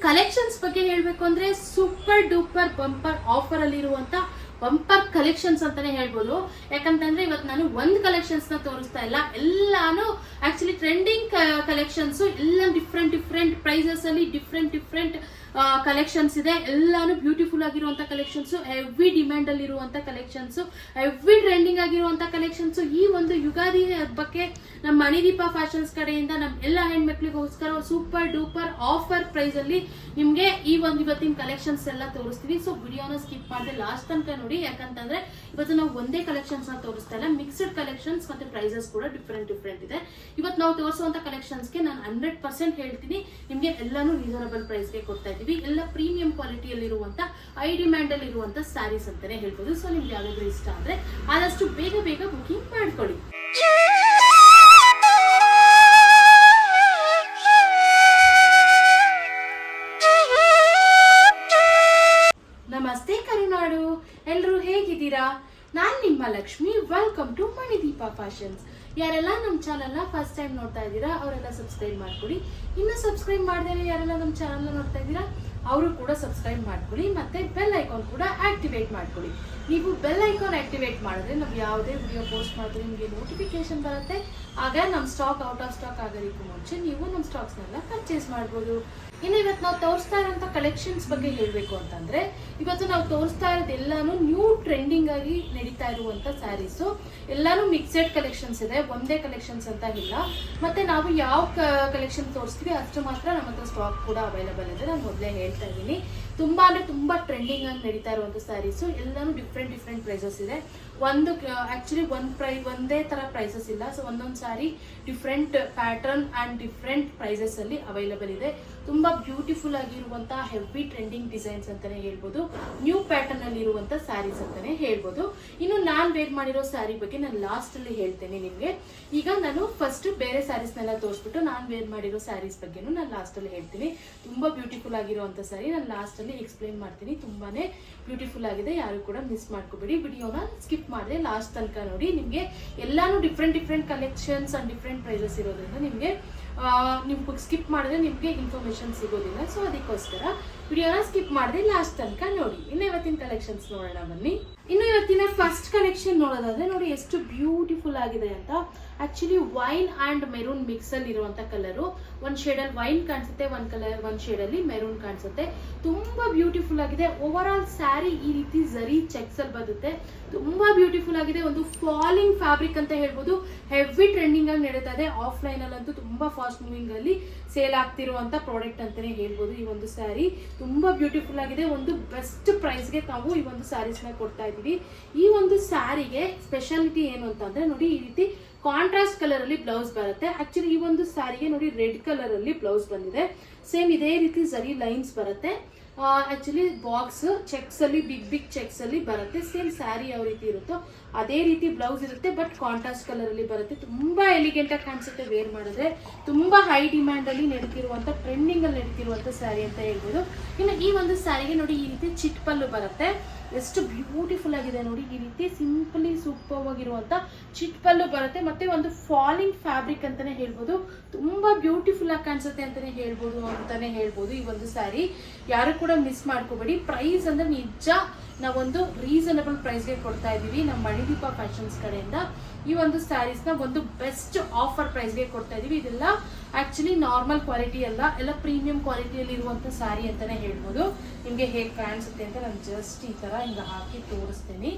Collections ಬಗ್ಗೆ ಹೇಳ್ಬೇಕು ಅಂದ್ರೆ ಸೂಪರ್ ಡೂಪರ್ ಬಂಪರ್ ಆಫರ್ ಅಲ್ಲಿ ಇರುವಂತ ಬಂಪರ್ ಕಲೆಕ್ಷನ್ಸ್ ಅಂತಾನೆ ಹೇಳ್ಬೋದು. ಯಾಕಂತಂದ್ರೆ ಇವತ್ತು ನಾನು ಒಂದು ಕಲೆಕ್ಷನ್ಸ್ ನ ತೋರಿಸ್ತಾ ಇಲ್ಲ, ಎಲ್ಲಾನು ಆಕ್ಚುಲಿ ಟ್ರೆಂಡಿಂಗ್ ಕಲೆಕ್ಷನ್ಸ್, ಎಲ್ಲ ಡಿಫ್ರೆಂಟ್ ಪ್ರೈಸಸ್ ಅಲ್ಲಿ ಡಿಫ್ರೆಂಟ್ ಕಲೆಕ್ಷನ್ಸ್ ಇದೆ. ಎಲ್ಲಾನು ಬ್ಯೂಟಿಫುಲ್ ಆಗಿರುವಂತ ಕಲೆಕ್ಷನ್ಸ್, ಹೆವಿ ಡಿಮ್ಯಾಂಡ್ ಅಲ್ಲಿ ಇರುವಂತ ಕಲೆಕ್ಷನ್ಸ್, ಹೆವಿ ಟ್ರೆಂಡಿಂಗ್ ಆಗಿರುವಂತ ಕಲೆಕ್ಷನ್ಸ್. ಈ ಒಂದು ಯುಗಾದಿ ಹಬ್ಬಕ್ಕೆ ನಮ್ಮ ಮಣಿದೀಪ ಫ್ಯಾಷನ್ಸ್ ಕಡೆಯಿಂದ ನಮ್ಮ ಎಲ್ಲ ಹೆಣ್ಮಕ್ಳಿಗೋಸ್ಕರ ಸೂಪರ್ ಡೂಪರ್ ಆಫರ್ ಪ್ರೈಸ್ ಅಲ್ಲಿ ನಿಮ್ಗೆ ಈ ಒಂದು ಇವತ್ತಿನ ಕಲೆಕ್ಷನ್ಸ್ ಎಲ್ಲ ತೋರಿಸ್ತೀವಿ. ಸೊ ವಿಡಿಯೋನ ಸ್ಕಿಪ್ ಮಾಡದೆ ಲಾಸ್ಟ್ ತನಕ ನೋಡಿ, ಯಾಕಂತಂದ್ರೆ ಇವತ್ತು ನಾವು ಒಂದೇ ಕಲೆಕ್ಷನ್ಸ್ ನ ತೋರಿಸ್ತಾ ಇಲ್ಲ, ಮಿಕ್ಸ್ಡ್ ಕಲೆಕ್ಷನ್ಸ್ ಮತ್ತೆ ಪ್ರೈಸಸ್ ಕೂಡ ಡಿಫ್ರೆಂಟ್ ಇದೆ. ಇವತ್ತು ನಾವು ತೋರಿಸುವಂತ ಕಲೆಕ್ಷನ್ಸ್ ಗೆ ನಾನು 100% ಹೇಳ್ತೀನಿ, ನಿಮ್ಗೆ ಎಲ್ಲಾನು ರೀಸನಬಲ್ ಪ್ರೈಸ್ ಗೆ ಕೊಡ್ತಾ ಇದ್ದೀವಿ. ಎಲ್ಲ ಪ್ರೀಮಿಯಂ ಕ್ವಾಲಿಟಿಯಲ್ಲಿ ಇರುವಂತ ಹೈ ಡಿಮ್ಯಾಂಡ್ ಅಲ್ಲಿ ಇರುವಂತ ಸ್ಯಾರೀಸ್ ಅಂತಾನೆ ಹೇಳ್ಬೋದು. ಸೊ ನಿಮ್ಗೆ ಯಾವ್ದಾದ್ರು ಇಷ್ಟ ಆದ್ರೆ ಆದಷ್ಟು ಬೇಗ ಬುಕಿಂಗ್ ಮಾಡ್ಕೊಳ್ಳಿ. ನಮಸ್ತೆ ಕರುನಾಡು, ಎಲ್ರು ಹೇಗಿದ್ದೀರಾ? ನಾನ್ ನಿಮ್ಮ Lakshmi. Welcome to Manideepa fashions. ಯಾರೆಲ್ಲ ನಮ್ಮ ಚಾನಲ್ನ ಫಸ್ಟ್ ಟೈಮ್ ನೋಡ್ತಾ ಇದ್ದೀರಾ ಅವರೆಲ್ಲ ಸಬ್ಸ್ಕ್ರೈಬ್ ಮಾಡ್ಕೊಳ್ಳಿ. ಇನ್ನು ಸಬ್ಸ್ಕ್ರೈಬ್ ಮಾಡಿದ್ರೆ ಯಾರೆಲ್ಲ ನಮ್ಮ ಚಾನಲ್ನ ನೋಡ್ತಾ ಇದ್ದೀರಾ ಅವರು ಕೂಡ ಸಬ್ಸ್ಕ್ರೈಬ್ ಮಾಡ್ಕೊಳ್ಳಿ. ಮತ್ತೆ ಬೆಲ್ ಐಕಾನ್ ಕೂಡ ಆಕ್ಟಿವೇಟ್ ಮಾಡ್ಕೊಳ್ಳಿ. ನೀವು ಬೆಲ್ ಐಕಾನ್ ಆಕ್ಟಿವೇಟ್ ಮಾಡಿದ್ರೆ ನಾವು ಯಾವುದೇ ವಿಡಿಯೋ ಪೋಸ್ಟ್ ಮಾಡಿದ್ರೆ ನಿಮಗೆ ನೋಟಿಫಿಕೇಶನ್ ಬರುತ್ತೆ. ಆಗ ನಮ್ಮ ಸ್ಟಾಕ್ ಔಟ್ ಆಫ್ ಸ್ಟಾಕ್ ಆಗೋದಕ್ಕೂ ಮುಂಚೆ ನೀವು ನಮ್ಮ ಸ್ಟಾಕ್ಸ್ನೆಲ್ಲ ಪರ್ಚೇಸ್ ಮಾಡ್ಬೋದು. ಇನ್ನು ಇವತ್ತು ನಾವು ತೋರಿಸ್ತಾ ಇರೋಂಥ ಕಲೆಕ್ಷನ್ಸ್ ಬಗ್ಗೆ ಹೇಳಬೇಕು ಅಂತಂದ್ರೆ, ಇವತ್ತು ನಾವು ತೋರಿಸ್ತಾ ಇರೋದೆಲ್ಲಾನು ನ್ಯೂ ಟ್ರೆಂಡಿಂಗ್ ಆಗಿ ನಡೀತಾ ಇರುವಂತ ಸ್ಯಾರೀಸು. ಎಲ್ಲಾನು ಮಿಕ್ಸೆಡ್ ಕಲೆಕ್ಷನ್ಸ್ ಇದೆ, ಒಂದೇ ಕಲೆಕ್ಷನ್ಸ್ ಅಂತ ಇಲ್ಲ. ಮತ್ತೆ ನಾವು ಯಾವ ಕಲೆಕ್ಷನ್ ತೋರಿಸ್ತೀವಿ ಅಷ್ಟು ಮಾತ್ರ ನಮ್ಮ ಹತ್ರ ಸ್ಟಾಕ್ ಕೂಡ ಅವೈಲೇಬಲ್ ಇದೆ. ನಾನು ಮೊದಲೇ ಹೇಳ್ತಾ ಇದ್ದೀನಿ, ತುಂಬಾ ಟ್ರೆಂಡಿಂಗ್ ಆಗಿ ನಡೀತಾ ಇರುವಂತ ಸ್ಯಾರೀಸು. ಎಲ್ಲಾನು ಡಿಫ್ರೆಂಟ್ ಪ್ರೈಸಸ್ ಇದೆ. ಒಂದು ಆಕ್ಚುಲಿ ಒಂದೇ ತರ ಪ್ರೈಸಸ್ ಇಲ್ಲ. ಸೊ ಒಂದೊಂದು sari different pattern and different prices ಅಲ್ಲಿ ಅವೈಲೇಬಲ್ ಇದೆ. ತುಂಬಾ ಬ್ಯೂಟಿಫುಲ್ ಆಗಿರುವಂತಹ ಹೆವಿ ಟ್ರೆಂಡಿಂಗ್ ಡಿಸೈನ್ಸ್ ಅಂತಾನೆ ಹೇಳ್ಬೋದು, ನ್ಯೂ ಪ್ಯಾಟರ್ನ್ ಅಲ್ಲಿ ಇರುವಂತ ಸ್ಯಾರೀಸ್ ಅಂತಾನೆ ಹೇಳ್ಬೋದು. ಇನ್ನು ನಾನ್ ವೇರ್ ಮಾಡಿರೋ ಸ್ಯಾರಿ ಬಗ್ಗೆ ನಾನು ಲಾಸ್ಟ್ ಅಲ್ಲಿ ಹೇಳ್ತೇನೆ ನಿಮ್ಗೆ. ಈಗ ನಾನು ಫಸ್ಟ್ ಬೇರೆ ಸ್ಯಾರೀಸ್ನೆಲ್ಲ ತೋರಿಸ್ಬಿಟ್ಟು ನಾನ್ ವೇರ್ ಮಾಡಿರೋ ಸ್ಯಾರೀಸ್ ಬಗ್ಗೆನು ನಾನು ಲಾಸ್ಟ್ ಅಲ್ಲಿ ಹೇಳ್ತೀನಿ. ತುಂಬಾ ಬ್ಯೂಟಿಫುಲ್ ಆಗಿರುವಂತ ಸ್ಯಾರಿ ನಾನು ಲಾಸ್ಟ್ ಅಲ್ಲಿ ಎಕ್ಸ್ಪ್ಲೈನ್ ಮಾಡ್ತೀನಿ. ತುಂಬಾನೇ ಬ್ಯೂಟಿಫುಲ್ ಆಗಿದೆ, ಯಾರು ಕೂಡ ಮಿಸ್ ಮಾಡ್ಕೋಬೇಡಿ. ವಿಡಿಯೋನ ಸ್ಕಿಪ್ ಮಾಡಿದ್ರೆ ಲಾಸ್ಟ್ ತನಕ ನೋಡಿ. ನಿಮ್ಗೆ ಎಲ್ಲಾನು different collections and different prices ಇರೋದ್ರಿಂದ ನಿಮ್ಗೆ ನೀವು ಸ್ಕಿಪ್ ಮಾಡಿದ್ರೆ ನಿಮ್ಗೆ ಇನ್ಫಾರ್ಮೇಶನ್ ಸಿಗೋದಿಲ್ಲ. ಸೊ ಅದಕ್ಕೋಸ್ಕರ ವಿಡಿಯೋನ ಸ್ಕಿಪ್ ಮಾಡಿದ್ರೆ ಲಾಸ್ಟ್ ತನಕ ನೋಡಿ. ಇನ್ನು ಇವತ್ತಿನ ಕಲೆಕ್ಷನ್ಸ್ ನೋಡೋಣ ಬನ್ನಿ. ಇನ್ನು ಇವತ್ತಿನ ಫಸ್ಟ್ ಕಲೆಕ್ಷನ್ ನೋಡೋದಾದ್ರೆ ನೋಡಿ ಎಷ್ಟು ಬ್ಯೂಟಿಫುಲ್ ಆಗಿದೆ ಅಂತ. Actually wine and maroon mix ಅಲ್ಲಿ ಇರುವಂತ ಕಲರು. ಒಂದ್ ಶೇಡ್ ಅಲ್ಲಿ ವೈನ್ ಕಾಣಿಸುತ್ತೆ, ಒಂದ್ ಶೇಡ್ ಅಲ್ಲಿ ಮೆರೂನ್ ಕಾಣಿಸುತ್ತೆ. ತುಂಬಾ ಬ್ಯೂಟಿಫುಲ್ ಆಗಿದೆ. ಓವರ್ ಆಲ್ ಸ್ಯಾರಿ ಈ ರೀತಿ ಜರಿ ಚೆಕ್ಸ್ ಅಲ್ಲಿ ಬರುತ್ತೆ. ತುಂಬಾ ಬ್ಯೂಟಿಫುಲ್ ಆಗಿದೆ. ಒಂದು ಫಾಲಿಂಗ್ ಫ್ಯಾಬ್ರಿಕ್ ಅಂತ ಹೇಳ್ಬೋದು. ಹೆವಿ ಟ್ರೆಂಡಿಂಗ್ ಆಗಿ ನಡೀತಾ ಇದೆ. ಆಫ್ಲೈನ್ ಅಲ್ಲಂತೂ ತುಂಬಾ ಫಾಸ್ಟ್ ಮೂವಿಂಗ್ ಅಲ್ಲಿ ಸೇಲ್ ಆಗ್ತಿರುವಂತ ಪ್ರಾಡಕ್ಟ್ ಅಂತಾನೆ ಹೇಳ್ಬೋದು. ಈ ಒಂದು ಸ್ಯಾರಿ ತುಂಬಾ ಬ್ಯೂಟಿಫುಲ್ ಆಗಿದೆ. ಒಂದು ಬೆಸ್ಟ್ ಪ್ರೈಸ್ ಗೆ ನಾವು ಈ ಒಂದು ಸ್ಯಾರೀಸ್ ನ ಕೊಡ್ತಾ ಇದೀವಿ. ಈ ಒಂದು ಸ್ಯಾರಿಗೆ ಸ್ಪೆಷಾಲಿಟಿ ಏನು ಅಂತಂದ್ರೆ ನೋಡಿ, ಈ ರೀತಿ ಕಾಂಟ್ರಾಸ್ಟ್ ಕಲರ್ ಅಲ್ಲಿ ಬ್ಲೌಸ್ ಬರುತ್ತೆ. ಆಕ್ಚುಲಿ ಈ ಒಂದು ಸ್ಯಾರಿಗೆ ನೋಡಿ ರೆಡ್ ಕಲರ್ ಅಲ್ಲಿ ಬ್ಲೌಸ್ ಬಂದಿದೆ. ಸೇಮ್ ಇದೇ ರೀತಿ ಜರಿ ಲೈನ್ಸ್ ಬರುತ್ತೆ. ಆಕ್ಚುಲಿ ಬಾಕ್ಸ್ ಚೆಕ್ಸ್ ಅಲ್ಲಿ ಬಿಗ್ ಚೆಕ್ಸ್ ಅಲ್ಲಿ ಬರುತ್ತೆ. ಸೇಮ್ ಸ್ಯಾರಿ ಯಾವ ರೀತಿ ಇರುತ್ತೋ ಅದೇ ರೀತಿ ಬ್ಲೌಸ್ ಇರುತ್ತೆ, ಬಟ್ ಕಾಂಟ್ರಾಸ್ಟ್ ಕಲರ್ ಅಲ್ಲಿ ಬರುತ್ತೆ. ತುಂಬಾ ಎಲಿಗೆಂಟ್ ಆಗಿ ಕಾಣಿಸುತ್ತೆ ವೇರ್ ಮಾಡಿದ್ರೆ. ತುಂಬಾ ಹೈ ಡಿಮ್ಯಾಂಡ್ ಅಲ್ಲಿ ನಡೀತಿರುವಂತ ಟ್ರೆಂಡಿಂಗ್ ಅಲ್ಲಿ ನಡೀತಿರುವಂತ ಸ್ಯಾರಿ ಅಂತ ಹೇಳ್ಬೋದು. ಇನ್ನು ಈ ಒಂದು ಸ್ಯಾರಿಗೆ ನೋಡಿ ಈ ರೀತಿ ಚಿಟ್ ಪಲ್ಲು ಬರುತ್ತೆ. ಎಷ್ಟು ಬ್ಯೂಟಿಫುಲ್ ಆಗಿದೆ ನೋಡಿ. ಈ ರೀತಿ ಸಿಂಪಲಿ ಸೂಪರ್ ಆಗಿರುವಂತ ಚಿಟ್ ಪಲ್ಲು ಬರುತ್ತೆ. ಮತ್ತೆ ಒಂದು ಫಾಲಿಂಗ್ ಫ್ಯಾಬ್ರಿಕ್ ಅಂತಾನೆ ಹೇಳ್ಬೋದು. ತುಂಬಾ ಬ್ಯೂಟಿಫುಲ್ ಆಗಿ ಕಾಣಿಸುತ್ತೆ ಅಂತಾನೆ ಹೇಳ್ಬೋದು ಈ ಒಂದು ಸ್ಯಾರಿ. ಯಾರು ಕೂಡ ಮಿಸ್ ಮಾಡ್ಕೋಬೇಡಿ. ಪ್ರೈಸ್ ಅಂದ್ರೆ ನಿಜ ನಾವೊಂದು ರೀಸನಬಲ್ ಪ್ರೈಸ್ಗೆ ಕೊಡ್ತಾ ಇದೀವಿ ನಮ್ಮ ಮಣಿದೀಪ ಫ್ಯಾಷನ್ಸ್ ಕಡೆಯಿಂದ. ಈ ಒಂದು ಸ್ಯಾರೀಸ್ ನ ಒಂದು ಬೆಸ್ಟ್ ಆಫರ್ ಪ್ರೈಸ್ಗೆ ಕೊಡ್ತಾ ಇದೀವಿ. ಇದೆಲ್ಲ ಆಕ್ಚುಲಿ ನಾರ್ಮಲ್ ಕ್ವಾಲಿಟಿ ಅಲ್ಲ, ಎಲ್ಲ ಪ್ರೀಮಿಯಂ ಕ್ವಾಲಿಟಿಯಲ್ಲಿ ಇರುವಂತ ಸ್ಯಾರಿ ಅಂತಾನೆ ಹೇಳ್ಬೋದು. ನಿಮ್ಗೆ ಹೇಗೆ ಕಾಣಿಸುತ್ತೆ ಅಂತ ನಾನು ಜಸ್ಟ್ ಈ ತರ ಹಿಂಗ ಹಾಕಿ ತೋರಿಸ್ತೀನಿ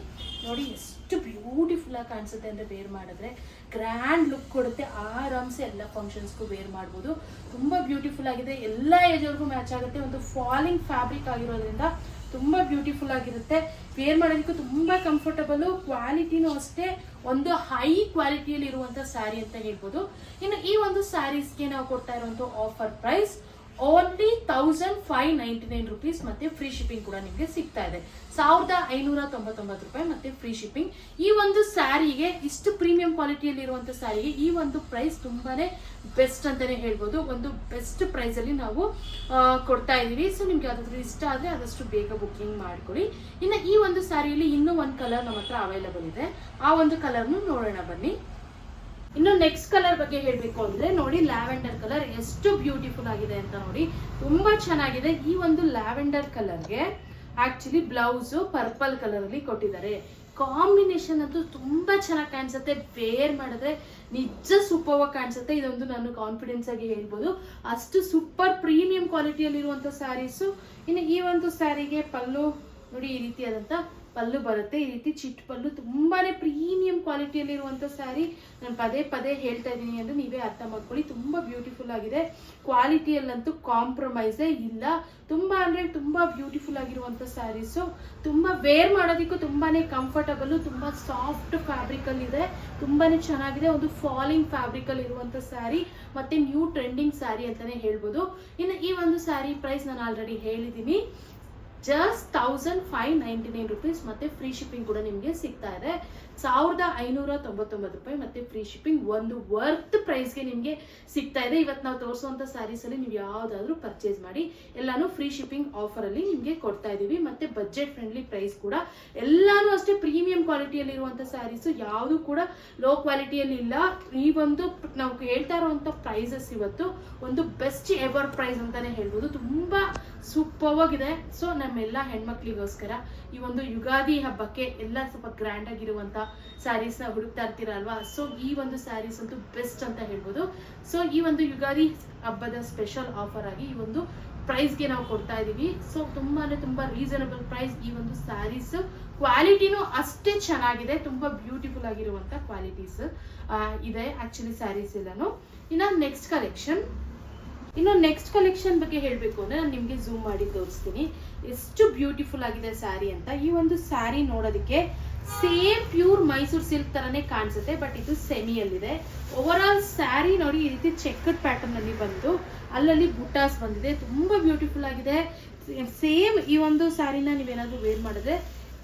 ನೋಡಿ. ಎಷ್ಟು ಬ್ಯೂಟಿಫುಲ್ ಆಗಿ ಕಾಣಿಸುತ್ತೆ ಅಂದ್ರೆ ವೇರ್ ಮಾಡಿದ್ರೆ ಗ್ರ್ಯಾಂಡ್ ಲುಕ್ ಕೊಡುತ್ತೆ. ಆರಾಮ್ಸೆ ಎಲ್ಲ ಫಂಕ್ಷನ್ಸ್ಗೂ ವೇರ್ ಮಾಡ್ಬೋದು. ತುಂಬಾ ಬ್ಯೂಟಿಫುಲ್ ಆಗಿದೆ. ಎಲ್ಲ ಏಜ್ ಅವ್ರಿಗೂ ಮ್ಯಾಚ್ ಆಗುತ್ತೆ. ಒಂದು ಫಾಲಿಂಗ್ ಫ್ಯಾಬ್ರಿಕ್ ಆಗಿರೋದ್ರಿಂದ ತುಂಬಾ ಬ್ಯೂಟಿಫುಲ್ ಆಗಿರುತ್ತೆ. ವೇರ್ ಮಾಡೋದಕ್ಕೂ ತುಂಬಾ ಕಂಫರ್ಟಬಲ್. ಕ್ವಾಲಿಟಿನೂ ಅಷ್ಟೇ ಒಂದು ಹೈ ಕ್ವಾಲಿಟಿಯಲ್ಲಿ ಇರುವಂತ ಸ್ಯಾರಿ ಅಂತ ಹೇಳ್ಬೋದು. ಇನ್ನು ಈ ಒಂದು ಸ್ಯಾರೀಸ್ಗೆ ನಾವು ಕೊಡ್ತಾ ಇರುವಂತ ಆಫರ್ ಪ್ರೈಸ್ ಓನ್ಲಿ 1599 rupees. ಮತ್ತೆ ಫ್ರೀ ಶಿಪ್ಪಿಂಗ್ ಕೂಡ ನಿಮ್ಗೆ ಸಿಗ್ತಾ ಇದೆ. 1599 ರೂಪಾಯಿ ಮತ್ತೆ ಫ್ರೀ ಶಿಪ್ಪಿಂಗ್. ಈ ಒಂದು ಸ್ಯಾರಿಗೆ ಇಷ್ಟು ಪ್ರೀಮಿಯಂ ಕ್ವಾಲಿಟಿಯಲ್ಲಿ ಇರುವಂತ ಸ್ಯಾರಿಗೆ ಈ ಒಂದು ಪ್ರೈಸ್ ತುಂಬಾನೇ ಬೆಸ್ಟ್ ಅಂತಾನೆ ಹೇಳ್ಬೋದು. ಒಂದು ಬೆಸ್ಟ್ ಪ್ರೈಸ್ ಅಲ್ಲಿ ನಾವು ಕೊಡ್ತಾ ಇದೀವಿ. ಸೊ ನಿಮ್ಗೆ ಯಾವ್ದಾದ್ರು ಇಷ್ಟ ಆದ್ರೆ ಆದಷ್ಟು ಬೇಗ ಬುಕಿಂಗ್ ಮಾಡ್ಕೊಳ್ಳಿ. ಇನ್ನು ಈ ಒಂದು ಸ್ಯಾರಿಯಲ್ಲಿ ಇನ್ನೂ ಒಂದು ಕಲರ್ ನಮ್ಮ ಹತ್ರ ಅವೈಲೇಬಲ್ ಇದೆ. ಆ ಒಂದು ಕಲರ್ನು ನೋಡೋಣ ಬನ್ನಿ. ಇನ್ನು ನೆಕ್ಸ್ಟ್ ಕಲರ್ ಬಗ್ಗೆ ಹೇಳ್ಬೇಕು ಅಂದ್ರೆ ನೋಡಿ, ಲ್ಯಾವೆಂಡರ್ ಕಲರ್ ಎಷ್ಟು ಬ್ಯೂಟಿಫುಲ್ ಆಗಿದೆ ಅಂತ ನೋಡಿ, ತುಂಬಾ ಚೆನ್ನಾಗಿದೆ. ಈ ಒಂದು ಲ್ಯಾವೆಂಡರ್ ಕಲರ್ಗೆ ಆಕ್ಚುಲಿ ಬ್ಲೌಸ್ ಪರ್ಪಲ್ ಕಲರ್ ಅಲ್ಲಿ ಕೊಟ್ಟಿದ್ದಾರೆ. ಕಾಂಬಿನೇಷನ್ ಅಂತೂ ತುಂಬಾ ಚೆನ್ನಾಗಿ ಕಾಣಿಸುತ್ತೆ, ವೇರ್ ಮಾಡಿದ್ರೆ ನಿಜ ಸೂಪರ್ ಆಗಿ ಕಾಣಿಸುತ್ತೆ. ಇದೊಂದು ನಾನು ಕಾನ್ಫಿಡೆನ್ಸ್ ಆಗಿ ಹೇಳ್ಬೋದು, ಅಷ್ಟು ಸೂಪರ್ ಪ್ರೀಮಿಯಂ ಕ್ವಾಲಿಟಿಯಲ್ಲಿ ಇರುವಂತ ಸ್ಯಾರೀಸು. ಇನ್ನು ಈ ಒಂದು ಸ್ಯಾರಿಗೆ ಪಲ್ಲು ನೋಡಿ, ಈ ರೀತಿಯಾದಂತ ಪಲ್ಲು ಬರುತ್ತೆ, ಈ ರೀತಿ ಚಿಟ್ ಪಲ್ಲು, ತುಂಬಾನೇ ಪ್ರೀಮಿಯಂ ಕ್ವಾಲಿಟಿಯಲ್ಲಿ ಇರುವಂತ ಸ್ಯಾರಿ. ನಾನು ಪದೇ ಪದೇ ಹೇಳ್ತಾ ಇದ್ದೀನಿ ಅಂದ್ರೆ ನೀವೇ ಅರ್ಥ ಮಾಡ್ಕೊಳ್ಳಿ, ತುಂಬಾ ಬ್ಯೂಟಿಫುಲ್ ಆಗಿದೆ. ಕ್ವಾಲಿಟಿಯಲ್ಲಂತೂ ಕಾಂಪ್ರಮೈಸೇ ಇಲ್ಲ, ತುಂಬಾ ಅಂದ್ರೆ ತುಂಬಾ ಬ್ಯೂಟಿಫುಲ್ ಆಗಿರುವಂತ ಸ್ಯಾರೀಸು. ತುಂಬಾ ವೇರ್ ಮಾಡೋದಕ್ಕೂ ತುಂಬಾನೇ ಕಂಫರ್ಟಬಲ್, ತುಂಬಾ ಸಾಫ್ಟ್ ಫ್ಯಾಬ್ರಿಕ್ ಅಲ್ಲಿ ಇದೆ, ತುಂಬಾನೇ ಚೆನ್ನಾಗಿದೆ. ಒಂದು ಫಾಲಿಂಗ್ ಫ್ಯಾಬ್ರಿಕ್ ಅಲ್ಲಿ ಇರುವಂತ ಸ್ಯಾರಿ, ಮತ್ತೆ ನ್ಯೂ ಟ್ರೆಂಡಿಂಗ್ ಸ್ಯಾರಿ ಅಂತಾನೆ ಹೇಳ್ಬೋದು. ಇನ್ನು ಈ ಒಂದು ಸ್ಯಾರಿ ಪ್ರೈಸ್ ನಾನು ಆಲ್ರೆಡಿ ಹೇಳಿದ್ದೀನಿ, ಜಸ್ಟ್ 1599 rupees, ಮತ್ತೆ ಫ್ರೀ ಶಿಪ್ಪಿಂಗ್ ಕೂಡ ನಿಮಗೆ ಸಿಗ್ತಾ ಇದೆ. 1599 ರೂಪಾಯಿ ಮತ್ತೆ ಫ್ರೀ ಶಿಪ್ಪಿಂಗ್, ಒಂದು ವರ್ತ್ ಪ್ರೈಸ್ಗೆ ನಿಮಗೆ ಸಿಗ್ತಾ ಇದೆ. ಇವತ್ತು ನಾವು ತೋರಿಸುವಂತ ಸ್ಯಾರೀಸ್ ಅಲ್ಲಿ ನೀವು ಯಾವ್ದಾದ್ರು ಪರ್ಚೇಸ್ ಮಾಡಿ, ಎಲ್ಲಾನು ಫ್ರೀ ಶಿಪ್ಪಿಂಗ್ ಆಫರ್ ಅಲ್ಲಿ ನಿಮಗೆ ಕೊಡ್ತಾ ಇದೀವಿ. ಮತ್ತೆ ಬಜೆಟ್ ಫ್ರೆಂಡ್ಲಿ ಪ್ರೈಸ್ ಕೂಡ, ಎಲ್ಲಾನು ಅಷ್ಟೇ ಪ್ರೀಮಿಯಂ ಕ್ವಾಲಿಟಿಯಲ್ಲಿ ಇರುವಂತ ಸ್ಯಾರೀಸ್, ಯಾವುದು ಕೂಡ ಲೋ ಕ್ವಾಲಿಟಿಯಲ್ಲಿ ಇಲ್ಲ. ಈ ಒಂದು ನಾವು ಹೇಳ್ತಾ ಇರುವಂತ ಪ್ರೈಸಸ್ ಇವತ್ತು ಒಂದು ಬೆಸ್ಟ್ ಎವರ್ ಪ್ರೈಸ್ ಅಂತಾನೆ ಹೇಳ್ಬೋದು, ತುಂಬಾ ಸೂಪರ್ ಆಗಿದೆ. ಸೊ ನಮ್ಮೆಲ್ಲ ಹೆಣ್ಮಕ್ಳಿಗೋಸ್ಕರ ಈ ಒಂದು ಯುಗಾದಿ ಹಬ್ಬಕ್ಕೆ ಎಲ್ಲ ಸ್ವಲ್ಪ ಗ್ರ್ಯಾಂಡ್ ಆಗಿರುವಂತ ಸ್ಯಾರೀಸ್ ನ ಹುಡುಕ್ತಾ ಇರ್ತೀರಲ್ವಾ, ಸೊ ಈ ಒಂದು ಸ್ಯಾರೀಸ್ ಅಂತೂ ಬೆಸ್ಟ್ ಅಂತ ಹೇಳ್ಬೋದು. ಸೊ ಈ ಒಂದು ಯುಗಾದಿ ಹಬ್ಬದ ಸ್ಪೆಷಲ್ ಆಫರ್ ಆಗಿ ಈ ಒಂದು ಪ್ರೈಸ್ಗೆ ನಾವು ಕೊಡ್ತಾ ಇದೀವಿ. ಸೊ ತುಂಬಾ ಅಂದ್ರೆ ತುಂಬಾ ರೀಸನಬಲ್ ಪ್ರೈಸ್. ಈ ಒಂದು ಸ್ಯಾರೀಸ್ ಕ್ವಾಲಿಟಿನೂ ಅಷ್ಟೇ ಚೆನ್ನಾಗಿದೆ, ತುಂಬಾ ಬ್ಯೂಟಿಫುಲ್ ಆಗಿರುವಂತ ಕ್ವಾಲಿಟೀಸ್ ಇದೆ ಆಕ್ಚುಲಿ ಸ್ಯಾರೀಸ್ ಎಲ್ಲಾನು. ಇನ್ನು ನೆಕ್ಸ್ಟ್ ಕಲೆಕ್ಷನ್ ಬಗ್ಗೆ ಹೇಳಬೇಕು ಅಂದ್ರೆ ನಾನು ನಿಮಗೆ ಝೂಮ್ ಮಾಡಿ ತೋರಿಸ್ತೀನಿ ಎಷ್ಟು ಬ್ಯೂಟಿಫುಲ್ ಆಗಿದೆ ಸ್ಯಾರಿ ಅಂತ. ಈ ಒಂದು ಸ್ಯಾರಿ ನೋಡೋದಕ್ಕೆ ಸೇಮ್ ಪ್ಯೂರ್ ಮೈಸೂರು ಸಿಲ್ಕ್ ತರನೇ ಕಾಣಿಸುತ್ತೆ, ಬಟ್ ಇದು ಸೆಮಿಯಲ್ಲಿದೆ. ಓವರ್ ಆಲ್ ಸ್ಯಾರಿ ನೋಡಿ, ಈ ರೀತಿ ಚೆಕ್ಡ್ ಪ್ಯಾಟರ್ನ್ ಅಲ್ಲಿ ಬಂದು ಅಲ್ಲಲ್ಲಿ ಬುಟ್ಟಾಸ್ ಬಂದಿದೆ, ತುಂಬಾ ಬ್ಯೂಟಿಫುಲ್ ಆಗಿದೆ. ಸೇಮ್ ಈ ಒಂದು ಸ್ಯಾರಿನ ನೀವೇನಾದ್ರೂ ವೇರ್ ಮಾಡಿದ್ರೆ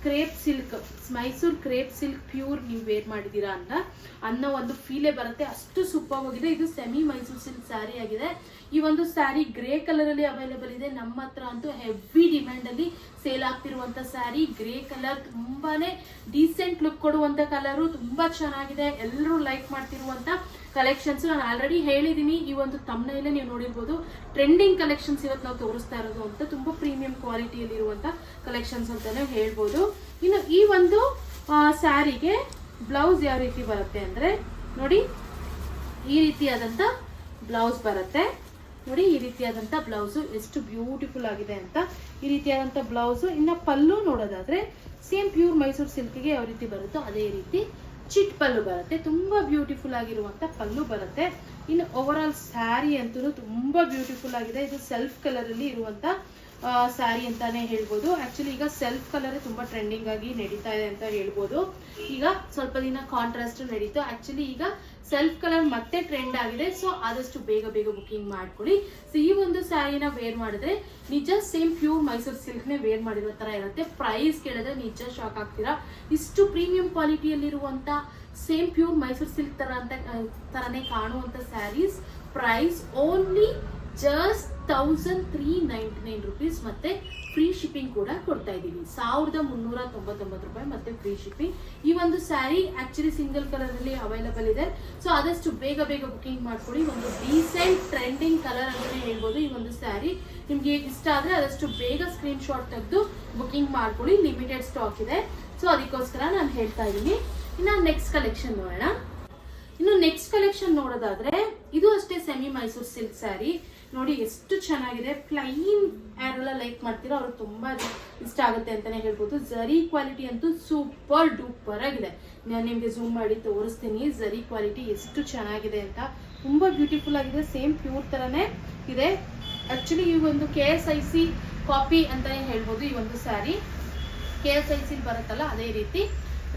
crepe silk, Mysuru crepe silk pure ನೀವು ವೇರ್ ಮಾಡಿದೀರಾ ಅನ್ನೋ ಒಂದು ಫೀಲೇ ಬರುತ್ತೆ, ಅಷ್ಟು ಸೂಪರ್ ಆಗಿದೆ. ಇದು ಸೆಮಿ ಮೈಸೂರು ಸಿಲ್ಕ್ ಸ್ಯಾರಿ ಆಗಿದೆ. ಈ ಒಂದು ಸ್ಯಾರಿ ಗ್ರೇ ಕಲರ್ ಅಲ್ಲಿ ಅವೈಲೇಬಲ್ ಇದೆ. ನಮ್ಮ ಹತ್ರ ಅಂತೂ ಹೆವಿ ಡಿಮ್ಯಾಂಡ್ ಅಲ್ಲಿ ಸೇಲ್ ಆಗ್ತಿರುವಂತ ಸ್ಯಾರಿ ಗ್ರೇ ಕಲರ್, ತುಂಬಾನೇ ಡೀಸೆಂಟ್ ಲುಕ್ ಕೊಡುವಂತ ಕಲರು, ತುಂಬಾ ಚೆನ್ನಾಗಿದೆ, ಎಲ್ಲರೂ ಲೈಕ್ ಮಾಡ್ತಿರುವಂತ ಕಲೆಕ್ಷನ್ಸ್. ನಾನು ಆಲ್ರೆಡಿ ಹೇಳಿದೀನಿ, ಈ ಒಂದು ತಮ್ಮನೇಲೆ ನೀವು ನೋಡಿರ್ಬೋದು, ಟ್ರೆಂಡಿಂಗ್ ಕಲೆಕ್ಷನ್ಸ್ ಇವತ್ತು ನಾವು ತೋರಿಸ್ತಾ ಇರೋದು ಅಂತ, ತುಂಬಾ ಪ್ರೀಮಿಯಂ ಕ್ವಾಲಿಟಿಯಲ್ಲಿ ಇರುವಂತ ಕಲೆಕ್ಷನ್ಸ್ ಅಂತಾನೆ ಹೇಳ್ಬೋದು. ಇನ್ನು ಈ ಒಂದು ಸ್ಯಾರಿಗೆ ಬ್ಲೌಸ್ ಯಾವ ರೀತಿ ಬರುತ್ತೆ ಅಂದ್ರೆ ನೋಡಿ, ಈ ರೀತಿಯಾದಂತ ಬ್ಲೌಸ್ ಬರುತ್ತೆ ನೋಡಿ, ಈ ರೀತಿಯಾದಂತ ಬ್ಲೌಸ್ ಎಷ್ಟು ಬ್ಯೂಟಿಫುಲ್ ಆಗಿದೆ ಅಂತ. ಈ ರೀತಿಯಾದಂತ ಬ್ಲೌಸ್. ಇನ್ನ ಪಲ್ಲು ನೋಡೋದಾದ್ರೆ ಸೇಮ್ ಪ್ಯೂರ್ ಮೈಸೂರು ಸಿಲ್ಕ್ಗೆ ಯಾವ ರೀತಿ ಬರುತ್ತೋ ಅದೇ ರೀತಿ ಚಿಟ್ ಪಲ್ಲು ಬರುತ್ತೆ, ತುಂಬಾ ಬ್ಯೂಟಿಫುಲ್ ಆಗಿರುವಂತ ಪಲ್ಲು ಬರುತ್ತೆ. ಇನ್ನು ಓವರ್ ಆಲ್ ಸ್ಯಾರಿ ಅಂತೂ ತುಂಬಾ ಬ್ಯೂಟಿಫುಲ್ ಆಗಿದೆ. ಇದು ಸೆಲ್ಫ್ ಕಲರ್ ಅಲ್ಲಿ ಇರುವಂತ ಸ್ಯಾರಿ ಅಂತಾನೆ ಹೇಳ್ಬೋದು. ಆಕ್ಚುಲಿ ಈಗ ಸೆಲ್ಫ್ ಕಲರ್ ತುಂಬಾ ಟ್ರೆಂಡಿಂಗ್ ಆಗಿ ನಡೀತಾ ಇದೆ ಅಂತ ಹೇಳ್ಬೋದು. ಈಗ ಸ್ವಲ್ಪ ದಿನ ಕಾಂಟ್ರಾಸ್ಟ್ ನಡೀತು, ಆಕ್ಚುಲಿ ಈಗ ಸೆಲ್ಫ್ ಕಲರ್ ಮತ್ತೆ ಟ್ರೆಂಡ್ ಆಗಿದೆ. ಸೊ ಆದಷ್ಟು ಬೇಗ ಬುಕಿಂಗ್ ಮಾಡ್ಕೊಳ್ಳಿ. ಸೊ ಈ ಒಂದು ಸ್ಯಾರಿನ ವೇರ್ ಮಾಡಿದ್ರೆ ನಿಜ ಸೇಮ್ ಪ್ಯೂರ್ ಮೈಸೂರು ಸಿಲ್ಕ್ ನೇ ವೇರ್ ಮಾಡಿರೋ ತರ ಇರುತ್ತೆ. ಪ್ರೈಸ್ ಕೇಳಿದ್ರೆ ನಿಜ ಶಾಕ್ ಆಗ್ತೀರಾ, ಇಷ್ಟು ಪ್ರೀಮಿಯಂ ಕ್ವಾಲಿಟಿಯಲ್ಲಿರುವಂತ ಸೇಮ್ ಪ್ಯೂರ್ ಮೈಸೂರು ಸಿಲ್ಕ್ ತರನೇ ಕಾಣುವಂತ saris price only just 1399 rupees, ಮತ್ತೆ ಫ್ರೀ ಶಿಪ್ಪಿಂಗ್ ಕೂಡ ಕೊಡ್ತಾ ಇದೀವಿ. 1399 ರೂಪಾಯಿ ಮತ್ತೆ ಫ್ರೀ ಶಿಪ್ಪಿಂಗ್. ಈ ಒಂದು ಸ್ಯಾರಿ ಆಕ್ಚುಲಿ ಸಿಂಗಲ್ ಕಲರ್ ಅಲ್ಲಿ ಅವೈಲಬಲ್ ಇದೆ. ಸೊ ಆದಷ್ಟು ಬೇಗ ಬುಕಿಂಗ್ ಮಾಡ್ಕೊಳ್ಳಿ. ಒಂದು ಡೀಸೆಂಟ್ ಟ್ರೆಂಡಿಂಗ್ ಕಲರ್ ಅಂತಾನೆ ಹೇಳ್ಬೋದು. ಈ ಒಂದು ಸ್ಯಾರಿ ನಿಮ್ಗೆ ಇಷ್ಟ ಆದ್ರೆ ಆದಷ್ಟು ಬೇಗ ಸ್ಕ್ರೀನ್ ಶಾಟ್ ತೆಗೆದು ಬುಕಿಂಗ್ ಮಾಡ್ಕೊಳ್ಳಿ, ಲಿಮಿಟೆಡ್ ಸ್ಟಾಕ್ ಇದೆ. ಸೊ ಅದಕ್ಕೋಸ್ಕರ ನಾನು ಹೇಳ್ತಾ ಇದ್ದೀನಿ. ಇನ್ನು ನೆಕ್ಸ್ಟ್ ಕಲೆಕ್ಷನ್ ನೋಡೋದಾದ್ರೆ ಇದು ಅಷ್ಟೇ ಸೆಮಿ ಮೈಸೂರು ಸಿಲ್ಕ್ ಸ್ಯಾರಿ ನೋಡಿ, ಎಷ್ಟು ಚೆನ್ನಾಗಿದೆ. ಪ್ಲೈನ್ ಯಾರೆಲ್ಲ ಲೈಕ್ ಮಾಡ್ತೀರೋ ಅವ್ರಿಗೆ ತುಂಬಾ ಇಷ್ಟ ಆಗುತ್ತೆ ಅಂತಾನೆ ಹೇಳ್ಬೋದು. ಜರಿ ಕ್ವಾಲಿಟಿ ಅಂತೂ ಸೂಪರ್ ಡೂಪರ್ ಆಗಿದೆ. ನಾನು ನಿಮ್ಗೆ ಝೂಮ್ ಮಾಡಿ ತೋರಿಸ್ತೀನಿ ಜರಿ ಕ್ವಾಲಿಟಿ ಎಷ್ಟು ಚೆನ್ನಾಗಿದೆ ಅಂತ. ತುಂಬಾ ಬ್ಯೂಟಿಫುಲ್ ಆಗಿದೆ, ಸೇಮ್ ಪ್ಯೂರ್ ತರನೇ ಇದೆ. ಆಕ್ಚುಲಿ ಈ ಒಂದು KSIC ಕಾಪಿ ಅಂತಾನೆ ಹೇಳ್ಬೋದು. ಈ ಒಂದು ಸ್ಯಾರಿ KSIC ಬರುತ್ತಲ್ಲ ಅದೇ ರೀತಿ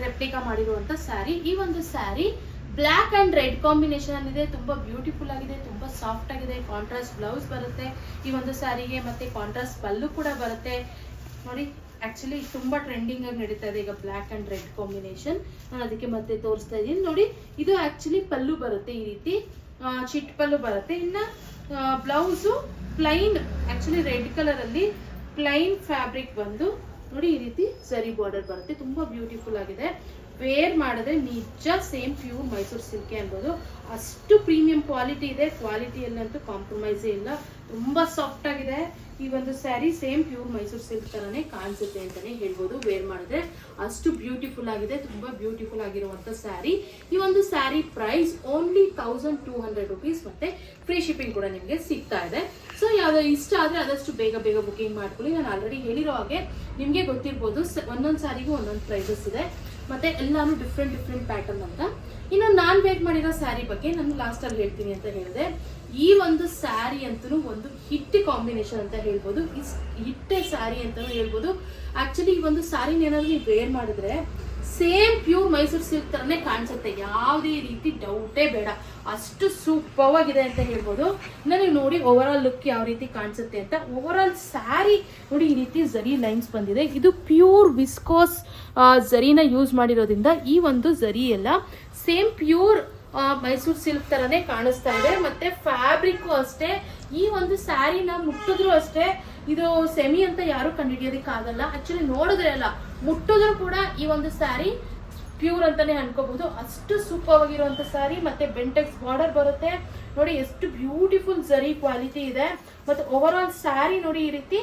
ರೆಪ್ಲಿಕಾ ಮಾಡಿರುವಂತ ಸ್ಯಾರಿ. ಈ ಒಂದು sari black and red combination ಇದೆ, ತುಂಬಾ ಬ್ಯೂಟಿಫುಲ್ ಆಗಿದೆ, ತುಂಬಾ ಸಾಫ್ಟ್ ಆಗಿದೆ. ಕಾಂಟ್ರಾಸ್ಟ್ ಬ್ಲೌಸ್ ಬರುತ್ತೆ ಈ ಒಂದು ಸ್ಯಾರಿಗೆ, ಮತ್ತೆ ಕಾಂಟ್ರಾಸ್ಟ್ ಪಲ್ಲು ಕೂಡ ಬರುತ್ತೆ ನೋಡಿ. ಆಕ್ಚುಲಿ ತುಂಬಾ ಟ್ರೆಂಡಿಂಗ್ ಆಗಿ ನಡೀತಾ ಇದೆ ಈಗ ಬ್ಲ್ಯಾಕ್ ಅಂಡ್ ರೆಡ್ ಕಾಂಬಿನೇಷನ್. ನಾನು ಅದಕ್ಕೆ ಮತ್ತೆ ತೋರಿಸ್ತಾ ಇದ್ದೀನಿ ನೋಡಿ. ಇದು ಆಕ್ಚುಲಿ ಪಲ್ಲು ಬರುತ್ತೆ, ಈ ರೀತಿ ಚಿಟ್ ಪಲ್ಲು ಬರುತ್ತೆ. ಇನ್ನ blouse plain, actually red colour ಅಲ್ಲಿ ಪ್ಲೈನ್ ಫ್ಯಾಬ್ರಿಕ್ ಬಂದು ನೋಡಿ ಈ ರೀತಿ ಸರಿ ಬಾರ್ಡರ್ ಬರುತ್ತೆ, ತುಂಬಾ ಬ್ಯೂಟಿಫುಲ್ ಆಗಿದೆ. ವೇರ್ ಮಾಡಿದ್ರೆ ನಿಜ ಸೇಮ್ ಪ್ಯೂರ್ ಮೈಸೂರು ಸಿಲ್ಕೆ ಅನ್ಬೋದು. ಅಷ್ಟು ಪ್ರೀಮಿಯಂ ಕ್ವಾಲಿಟಿ ಇದೆ. ಕ್ವಾಲಿಟಿಯಲ್ಲಂತೂ ಕಾಂಪ್ರಮೈಸೇ ಇಲ್ಲ. ತುಂಬಾ ಸಾಫ್ಟ್ ಆಗಿದೆ ಈ ಒಂದು sari. Same pure Mysore silk ತರನೇ ಕಾಣಿಸುತ್ತೆ ಅಂತಾನೆ ಹೇಳ್ಬೋದು. ವೇರ್ ಮಾಡಿದ್ರೆ ಅಷ್ಟು ಬ್ಯೂಟಿಫುಲ್ ಆಗಿದೆ. ತುಂಬಾ ಬ್ಯೂಟಿಫುಲ್ ಆಗಿರುವಂತ ಸ್ಯಾರಿ. ಈ ಒಂದು ಸ್ಯಾರಿ ಪ್ರೈಸ್ ಓನ್ಲಿ 1200 rupees ಮತ್ತೆ ಫ್ರೀ ಶಿಪ್ಪಿಂಗ್ ಕೂಡ ನಿಮಗೆ ಸಿಗ್ತಾ ಇದೆ. ಸೊ ಯಾವ್ದು ಇಷ್ಟ ಆದ್ರೆ ಆದಷ್ಟು ಬೇಗ ಬೇಗ ಬುಕಿಂಗ್ ಮಾಡ್ಕೊಳ್ಳಿ. ನಾನು ಆಲ್ರೆಡಿ ಹೇಳಿರೋ ಹಾಗೆ ನಿಮ್ಗೆ ಗೊತ್ತಿರ್ಬೋದು, ಒಂದೊಂದು ಸ್ಯಾರಿಗೂ ಒಂದೊಂದು ಪ್ರೈಸಸ್ ಇದೆ, ಮತ್ತೆ ಎಲ್ಲಾನು ಡಿಫ್ರೆಂಟ್ ಪ್ಯಾಟರ್ನ್ ಅಂತ. ಇನ್ನು ನಾನ್ ವೇಟ್ ಮಾಡಿರೋ ಸ್ಯಾರಿ ಬಗ್ಗೆ ನಾನು ಲಾಸ್ಟ್ ಅಲ್ಲಿ ಹೇಳ್ತೀನಿ ಅಂತ ಹೇಳಿದೆ. ಈ ಒಂದು ಸ್ಯಾರಿ ಅಂತೂ ಒಂದು ಹಿಟ್ ಕಾಂಬಿನೇಷನ್ ಅಂತ ಹೇಳ್ಬೋದು. ಹಿಟ್ಟೆ ಸ್ಯಾರಿ ಅಂತಾನು ಹೇಳ್ಬೋದು. ಆಕ್ಚುಲಿ ಈ ಒಂದು ಸ್ಯಾರಿನ ಏನಾದ್ರು ನೀವು ವೇರ್ ಮಾಡಿದ್ರೆ ಸೇಮ್ ಪ್ಯೂರ್ ಮೈಸೂರು ಸಿಲ್ಕ್ ತರನೇ ಕಾಣಿಸುತ್ತೆ. ಯಾವುದೇ ರೀತಿ ಡೌಟೇ ಬೇಡ, ಅಷ್ಟು ಸೂಪರ್ ಆಗಿದೆ ಅಂತ ಹೇಳ್ಬೋದು. ಇನ್ನು ನೀವು ನೋಡಿ ಓವರ್ ಆಲ್ ಲುಕ್ ಯಾವ ರೀತಿ ಕಾಣಿಸುತ್ತೆ ಅಂತ. ಓವರ್ ಆಲ್ ಸ್ಯಾರಿ ನೋಡಿ ಈ ರೀತಿ ಝರಿ ಲೈನ್ಸ್ ಬಂದಿದೆ. ಇದು ಪ್ಯೂರ್ ವಿಸ್ಕೋಸ್ ಝರಿನ ಯೂಸ್ ಮಾಡಿರೋದ್ರಿಂದ ಈ ಒಂದು ಝರಿ ಎಲ್ಲ ಸೇಮ್ ಪ್ಯೂರ್ ಮೈಸೂರು ಸಿಲ್ಕ್ ತರನೇ ಕಾಣಿಸ್ತಾ ಇದೆ. ಮತ್ತೆ ಫ್ಯಾಬ್ರಿಕ್ ಅಷ್ಟೇ. ಈ ಒಂದು ಸ್ಯಾರಿನ ಮುಟ್ಟಿದ್ರು ಅಷ್ಟೇ ಇದು ಸೆಮಿ ಅಂತ ಯಾರು ಕಂಡುಹಿಡಿಯೋದಕ್ಕೆ ಆಗಲ್ಲ. ಆಕ್ಚುಲಿ ನೋಡಿದ್ರೆ ಅಲ್ಲ, ಮುಟ್ಟಿದ್ರು ಕೂಡ ಈ ಒಂದು ಸ್ಯಾರಿ ಪ್ಯೂರ್ ಅಂತಾನೆ ಅನ್ಕೋಬಹುದು. ಅಷ್ಟು ಸೂಪರ್ ಆಗಿರುವಂತ ಸ್ಯಾರಿ. ಮತ್ತೆ ಬೆಂಟೆಕ್ಸ್ ಬಾರ್ಡರ್ ಬರುತ್ತೆ ನೋಡಿ, ಎಷ್ಟು ಬ್ಯೂಟಿಫುಲ್ ಝರಿ ಕ್ವಾಲಿಟಿ ಇದೆ. ಮತ್ತೆ ಓವರ್ ಆಲ್ ಸ್ಯಾರಿ ನೋಡಿ ಈ ರೀತಿ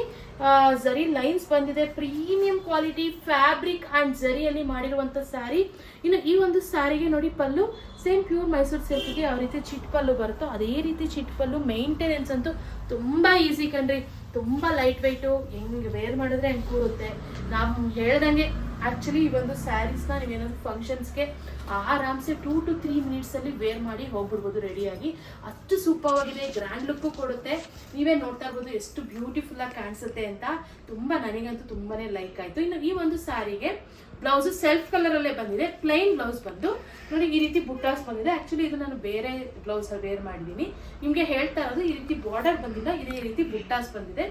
ಝರಿ ಲೈನ್ಸ್ ಬಂದಿದೆ. ಪ್ರೀಮಿಯಂ ಕ್ವಾಲಿಟಿ ಫ್ಯಾಬ್ರಿಕ್ ಅಂಡ್ ಝರಿಯಲ್ಲಿ ಮಾಡಿರುವಂತ ಸ್ಯಾರಿ. ಇನ್ನು ಈ ಒಂದು ಸ್ಯಾರಿಗೆ ನೋಡಿ ಪಲ್ಲು ಸೇಮ್ ಪ್ಯೂರ್ ಮೈಸೂರು ಸಿಲ್ಕ್ಗೆ ಯಾವ ರೀತಿ ಚಿಟ್ ಪಲ್ಲು ಬರುತ್ತೋ ಅದೇ ರೀತಿ ಚಿಟ್ ಪಲ್ಲು. ಮೇಂಟೆನೆನ್ಸ್ ಅಂತೂ ತುಂಬಾ ಈಸಿ ಕಣ್ರಿ. ತುಂಬಾ ಲೈಟ್ ವೈಟು, ಹೆಂಗ್ ವೇರ್ ಮಾಡಿದ್ರೆ ಹೆಂಗ್ ಕೂರುತ್ತೆ. ನಾವು ಹೇಳ್ದಂಗೆ ಆಕ್ಚುಲಿ ಈ ಒಂದು ಸ್ಯಾರೀಸ್ನ ನೀವೇನಾದ್ರು ಫಂಕ್ಷನ್ಸ್ಗೆ ಆರಾಮ್ಸೆ 2 to 3 minutes ಅಲ್ಲಿ ವೇರ್ ಮಾಡಿ ಹೋಗ್ಬಿಡ್ಬೋದು ರೆಡಿಯಾಗಿ. ಅಷ್ಟು ಸೂಪರ್ ಆಗಿದೆ, ಗ್ರ್ಯಾಂಡ್ ಲುಕ್ ಕೊಡುತ್ತೆ. ನೀವೇ ನೋಡ್ತಾ ಇರ್ಬೋದು ಎಷ್ಟು ಬ್ಯೂಟಿಫುಲ್ ಆಗಿ ಕಾಣಿಸುತ್ತೆ ಅಂತ. ತುಂಬಾ ನನಗಂತೂ ತುಂಬಾನೇ ಲೈಕ್ ಆಯ್ತು. ಇನ್ನು ಈ ಒಂದು ಸ್ಯಾರಿಗೆ ಬ್ಲೌಸ್ ಸೆಲ್ಫ್ ಕಲರ್ ಅಲ್ಲೇ ಬಂದಿದೆ. ಪ್ಲೈನ್ ಬ್ಲೌಸ್ ಬಂದು ನೋಡಿ ಈ ರೀತಿ ಬುಟ್ಟಾಸ್ ಬಂದಿದೆ. ಆಕ್ಚುಲಿ ಇದು ನಾನು ಬೇರೆ ಬ್ಲೌಸ್ ವೇರ್ ಮಾಡಿದೀನಿ. ನಿಮ್ಗೆ ಹೇಳ್ತಾ ಇರೋದು ಈ ರೀತಿ ಬಾರ್ಡರ್ ಬಂದಿಲ್ಲ, ಇದೇ ರೀತಿ ಬುಟ್ಟಾಸ್ ಬಂದಿದೆ.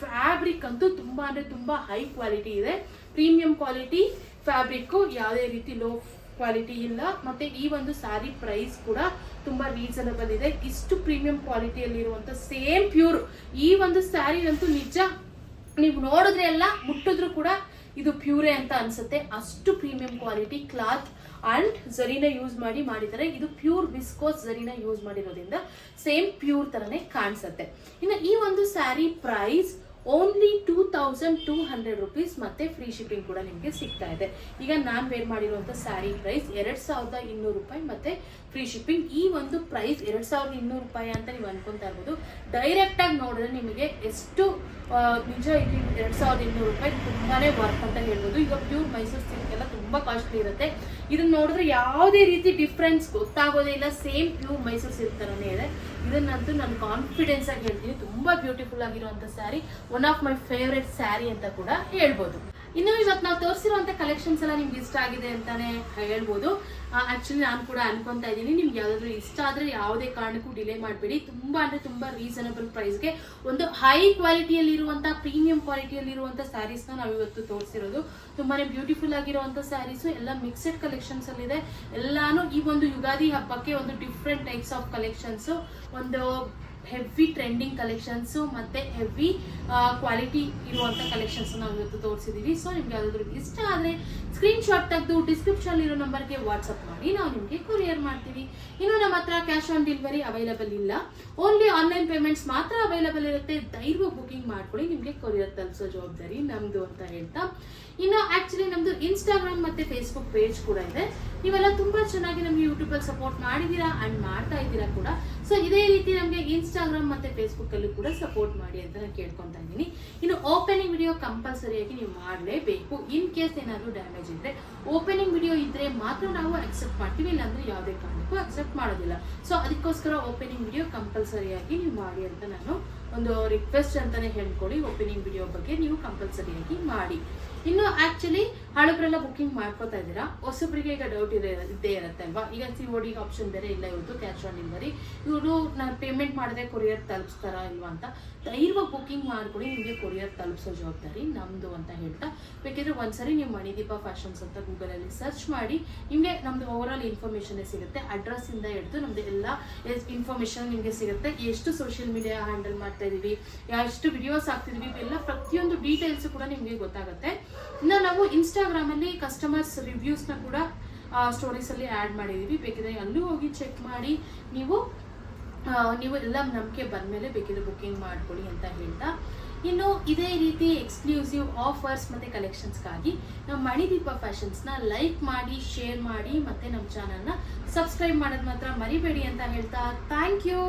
ಫ್ಯಾಬ್ರಿಕ್ ಅಂತೂ ತುಂಬಾ ಅಂದ್ರೆ ತುಂಬಾ ಹೈ ಕ್ವಾಲಿಟಿ ಇದೆ. ಪ್ರೀಮಿಯಂ ಕ್ವಾಲಿಟಿ ಫ್ಯಾಬ್ರಿಕ್, ಯಾವುದೇ ರೀತಿ ಲೋ ಕ್ವಾಲಿಟಿ ಇಲ್ಲ. ಮತ್ತೆ ಈ ಒಂದು ಸ್ಯಾರಿ ಪ್ರೈಸ್ ಕೂಡ ತುಂಬಾ ರೀಸನಬಲ್ ಇದೆ. ಇಷ್ಟು ಪ್ರೀಮಿಯಂ ಕ್ವಾಲಿಟಿಯಲ್ಲಿ ಇರುವಂತ ಸೇಮ್ ಪ್ಯೂರ್ ಈ ಒಂದು ಸ್ಯಾರಿ ಅಂತೂ ನಿಜ ನೀವು ನೋಡಿದ್ರೆ ಎಲ್ಲ ಮುಟ್ಟಿದ್ರು ಕೂಡ ಇದು ಪ್ಯೂರೇ ಅಂತ ಅನ್ಸುತ್ತೆ. ಅಷ್ಟು ಪ್ರೀಮಿಯಂ ಕ್ವಾಲಿಟಿ ಕ್ಲಾತ್ ಅಂಡ್ ಝರಿನ ಯೂಸ್ ಮಾಡಿದ್ದಾರೆ. ಇದು ಪ್ಯೂರ್ ವಿಸ್ಕೋಸ್ ಝರಿನ ಯೂಸ್ ಮಾಡಿರೋದ್ರಿಂದ ಸೇಮ್ ಪ್ಯೂರ್ ತರನೇ ಕಾಣಿಸುತ್ತೆ. ಇನ್ನು ಈ ಒಂದು ಸ್ಯಾರಿ ಪ್ರೈಸ್ ಓನ್ಲಿ 2200 rupees ಮತ್ತೆ ಫ್ರೀ ಶಿಪ್ಪಿಂಗ್ ಕೂಡ ನಿಮಗೆ ಸಿಗ್ತಾ ಇದೆ. ಈಗ ನಾನ್ ವೇರ್ ಮಾಡಿರುವಂತ ಸ್ಯಾರಿ ಪ್ರೈಸ್ 2200 ರೂಪಾಯಿ ಮತ್ತೆ ಫ್ರೀ ಶಿಪ್ಪಿಂಗ್. ಈ ಒಂದು ಪ್ರೈಸ್ 2200 ರೂಪಾಯಿ ಅಂತ ನೀವು ಅನ್ಕೊಂತಾ ಇರ್ಬೋದು. ಡೈರೆಕ್ಟ್ ಆಗಿ ನೋಡಿದ್ರೆ ನಿಮಗೆ ಎಷ್ಟು ನಿಜ ಇಲ್ಲಿ 2200 ರೂಪಾಯಿ ತುಂಬಾನೇ ವರ್ತ್ ಅಂತ ಹೇಳ್ಬೋದು. ಈಗ ಪ್ಯೂರ್ ಮೈಸೂರು ಸಿಲ್ಕ್ ಎಲ್ಲ ತುಂಬಾ ಕಾಸ್ಟ್ಲಿ ಇರುತ್ತೆ. ಇದನ್ನ ನೋಡಿದ್ರೆ ಯಾವುದೇ ರೀತಿ ಡಿಫ್ರೆನ್ಸ್ ಗೊತ್ತಾಗೋದೇ ಇಲ್ಲ. ಸೇಮ್ ಪ್ಯೂರ್ ಮೈಸೂರು ಸಿಲ್ಕ್ ತರನೇ ಇದೆ. ಇದನ್ನಂತೂ ನಾನು ಕಾನ್ಫಿಡೆನ್ಸ್ ಆಗಿ ಹೇಳ್ತೀನಿ, ತುಂಬಾ ಬ್ಯೂಟಿಫುಲ್ ಆಗಿರುವಂತ sari, one of my favourite sari ಅಂತ ಕೂಡ ಹೇಳ್ಬೋದು. ಇನ್ನು ಇವತ್ತು ನಾವು ತೋರಿಸಿರುವಂತ ಕಲೆಕ್ಷನ್ಸ್ ಎಲ್ಲ ನಿಮ್ಗೆ ಇಷ್ಟ ಆಗಿದೆ ಅಂತಾನೆ ಹೇಳ್ಬೋದು. ಆಕ್ಚುಲಿ ನಾನು ಕೂಡ ಅನ್ಕೊಂತಾ ಇದ್ದೀನಿ, ನಿಮ್ಗೆ ಯಾವ್ದಾದ್ರು ಇಷ್ಟ ಆದ್ರೆ ಯಾವುದೇ ಕಾರಣಕ್ಕೂ ಡಿಲೇ ಮಾಡಬೇಡಿ. ತುಂಬಾ ಅಂದ್ರೆ ತುಂಬಾ ರೀಸನಬಲ್ ಪ್ರೈಸ್ಗೆ ಒಂದು ಹೈ ಕ್ವಾಲಿಟಿಯಲ್ಲಿ ಇರುವಂತಹ ಪ್ರೀಮಿಯಂ ಕ್ವಾಲಿಟಿಯಲ್ಲಿ ಇರುವಂತಹ ಸ್ಯಾರೀಸ್ ನಾವು ಇವತ್ತು ತೋರಿಸಿರೋದು. ತುಂಬಾನೇ ಬ್ಯೂಟಿಫುಲ್ ಆಗಿರುವಂತ ಸ್ಯಾರೀಸ್ ಎಲ್ಲ ಮಿಕ್ಸೆಡ್ ಕಲೆಕ್ಷನ್ಸ್ ಅಲ್ಲಿ ಇದೆ. ಎಲ್ಲಾನು ಈ ಒಂದು ಯುಗಾದಿ ಹಬ್ಬಕ್ಕೆ ಒಂದು ಡಿಫ್ರೆಂಟ್ ಟೈಪ್ಸ್ ಆಫ್ ಕಲೆಕ್ಷನ್ಸ್, ಒಂದು ಹೆವಿ ಟ್ರೆಂಡಿಂಗ್ ಕಲೆಕ್ಷನ್ಸ್ ಮತ್ತೆ ಹೆವಿ ಕ್ವಾಲಿಟಿ ಇರುವಂತ ಕಲೆಕ್ಷನ್ಸ್ ನಾವು ಇವತ್ತು ತೋರಿಸಿದೀವಿ. ಸೊ ನಿಮ್ಗೆ ಯಾವ್ದಾದ್ರು ಇಷ್ಟ ಆದ್ರೆ ಸ್ಕ್ರೀನ್ ಶಾಟ್ ತೆಗೆದು ಡಿಸ್ಕ್ರಿಪ್ಷನ್ ಇರೋ ನಂಬರ್ಗೆ ವಾಟ್ಸ್ಆಪ್ ಮಾಡಿ ನಾವು ನಿಮ್ಗೆ ಕೊರಿಯರ್ ಮಾಡ್ತೀವಿ. ಇನ್ನು ನಮ್ಮ ಹತ್ರ ಕ್ಯಾಶ್ ಆನ್ ಡೆಲಿವರಿ ಅವೈಲಬಲ್ ಇಲ್ಲ, ಓನ್ಲಿ ಆನ್ಲೈನ್ ಪೇಮೆಂಟ್ಸ್ ಮಾತ್ರ ಅವೈಲಬಲ್ ಇರುತ್ತೆ. ಧೈರ್ಯ ಬುಕಿಂಗ್ ಮಾಡ್ಕೊಳ್ಳಿ, ನಿಮ್ಗೆ ಕೊರಿಯರ್ ತಲುಪಿಸೋ ಜವಾಬ್ದಾರಿ ನಮ್ದು ಅಂತ ಹೇಳ್ತಾ, ಇನ್ನು ಆಕ್ಚುಲಿ ನಮ್ದು ಇನ್ಸ್ಟಾಗ್ರಾಮ್ ಮತ್ತೆ ಫೇಸ್ಬುಕ್ ಪೇಜ್ ಕೂಡ ಇದೆ. ನೀವೆಲ್ಲ ತುಂಬಾ ಚೆನ್ನಾಗಿ ನಮ್ಗೆ ಯೂಟ್ಯೂಬ್ ಅಲ್ಲಿ ಸಪೋರ್ಟ್ ಮಾಡಿದೀರಾ ಅಂಡ್ ಮಾಡ್ತಾ ಇದ್ದೀರಾ ಕೂಡ. ಸೊ ಇದೇ ರೀತಿ ನಮ್ಗೆ ಇನ್ಸ್ಟಾಗ್ರಾಮ್ ಮತ್ತೆ ಫೇಸ್ಬುಕ್ ಅಲ್ಲೂ ಕೂಡ ಸಪೋರ್ಟ್ ಮಾಡಿ ಅಂತ ನಾನು ಕೇಳ್ಕೊಂತಾ ಇದ್ದೀನಿ. ಇನ್ನು ಓಪನಿಂಗ್ ವಿಡಿಯೋ ಕಂಪಲ್ಸರಿಯಾಗಿ ನೀವು ಮಾಡಲೇಬೇಕು. ಇನ್ ಕೇಸ್ ಏನಾದ್ರು ಡ್ಯಾಮೇಜ್ ಇದ್ರೆ ಓಪನಿಂಗ್ ವಿಡಿಯೋ ಇದ್ರೆ ಮಾತ್ರ ನಾವು ಅಕ್ಸೆಪ್ಟ್ ಮಾಡ್ತೀವಿ, ಇಲ್ಲಾಂದ್ರೆ ಯಾವುದೇ ಕಾರಣಕ್ಕೂ ಅಕ್ಸೆಪ್ಟ್ ಮಾಡೋದಿಲ್ಲ. ಸೊ ಅದಕ್ಕೋಸ್ಕರ ಓಪನಿಂಗ್ ವಿಡಿಯೋ ಕಂಪಲ್ಸರಿಯಾಗಿ ನೀವು ಮಾಡಿ ಅಂತ ನಾನು ಒಂದು ರಿಕ್ವೆಸ್ಟ್ ಅಂತಾನೆ ಹೇಳ್ಕೊಳ್ಳಿ. ಓಪನಿಂಗ್ ವಿಡಿಯೋ ಬಗ್ಗೆ ನೀವು ಕಂಪಲ್ಸರಿಯಾಗಿ ಮಾಡಿ. ಇನ್ನು ಆಕ್ಚುಲಿ ಹಳಬ್ರೆಲ್ಲ ಬುಕಿಂಗ್ ಮಾಡ್ಕೋತಾ ಇದ್ದೀರಾ, ಹೊಸಬ್ರಿಗೆ ಈಗ ಡೌಟ್ ಇದ್ದೇ ಇರುತ್ತೆ ಅಲ್ವಾ. ಈಗ COD ಆಪ್ಷನ್ ಬೇರೆ ಇಲ್ಲ ಇವತ್ತು, ಕ್ಯಾಶ್ ಆನ್ ಡೆಲಿವರಿ. ಇವರು ನಾನು ಪೇಮೆಂಟ್ ಮಾಡಿದ್ರೆ ಕೊರಿಯರ್ ತಲುಪಿಸ್ತಾರಾ ಇಲ್ವಾ ಅಂತ ಧೈರ್ಯವಾಗಿ ಬುಕಿಂಗ್ ಮಾಡ್ಕೊಳ್ಳಿ, ನಿಮಗೆ ಕೊರಿಯರ್ ತಲುಪಿಸೋ ಜವಾಬ್ದಾರಿ ನಮ್ದು ಅಂತ ಹೇಳ್ತಾ, ಬೇಕಿದ್ರೆ ಒಂದ್ಸರಿ ನೀವು ಮಣಿದೀಪ ಫ್ಯಾಷನ್ಸ್ ಅಂತ ಗೂಗಲಲ್ಲಿ ಸರ್ಚ್ ಮಾಡಿ ನಿಮಗೆ ನಮ್ದು ಓವರ್ ಆಲ್ ಇನ್ಫಾರ್ಮೇಶನ್ ಸಿಗುತ್ತೆ. ಅಡ್ರೆಸ್ ಇಂದ ಹಿಡಿದು ನಮ್ದು ಎಲ್ಲ ಇನ್ಫಾರ್ಮೇಶನ್ ನಿಮಗೆ ಸಿಗುತ್ತೆ. ಎಷ್ಟು ಸೋಷಿಯಲ್ ಮೀಡಿಯಾ ಹ್ಯಾಂಡಲ್ ಮಾಡ್ತಾ ಇದೀವಿ, ಎಷ್ಟು ವಿಡಿಯೋಸ್ ಹಾಕ್ತಿದೀವಿ, ಎಲ್ಲ ಪ್ರತಿಯೊಂದು ಡೀಟೇಲ್ಸ್ ಕೂಡ ನಿಮಗೆ ಗೊತ್ತಾಗುತ್ತೆ. ಇನ್ನು ನಾವು ಇನ್ಸ್ಟಾಗ್ರಾಮ್ ಅಲ್ಲಿ ಕಸ್ಟಮರ್ಸ್ ರಿವ್ಯೂಸ್ ನ ಕೂಡ ಸ್ಟೋರೀಸಲ್ಲಿ ಆ್ಯಡ್ ಮಾಡಿದ್ದೀವಿ. ಬೇಕಿದ್ರೆ ಅಲ್ಲೂ ಹೋಗಿ ಚೆಕ್ ಮಾಡಿ ನೀವು ಎಲ್ಲ ನಂಬಿಕೆ ಬಂದಮೇಲೆ ಬೇಕಿದ್ರೆ ಬುಕ್ಕಿಂಗ್ ಮಾಡ್ಕೊಳ್ಳಿ ಅಂತ ಹೇಳ್ತಾ, ಇನ್ನು ಇದೇ ರೀತಿ ಎಕ್ಸ್ಕ್ಲೂಸಿವ್ ಆಫರ್ಸ್ ಮತ್ತು ಕಲೆಕ್ಷನ್ಸ್ಗಾಗಿ ನಮ್ಮ ಮಣಿದೀಪ ಫ್ಯಾಷನ್ಸ್ನ ಲೈಕ್ ಮಾಡಿ, ಶೇರ್ ಮಾಡಿ, ಮತ್ತು ನಮ್ಮ ಚಾನಲ್ನ ಸಬ್ಸ್ಕ್ರೈಬ್ ಮಾಡೋದು ಮಾತ್ರ ಮರಿಬೇಡಿ ಅಂತ ಹೇಳ್ತಾ ಥ್ಯಾಂಕ್ ಯು.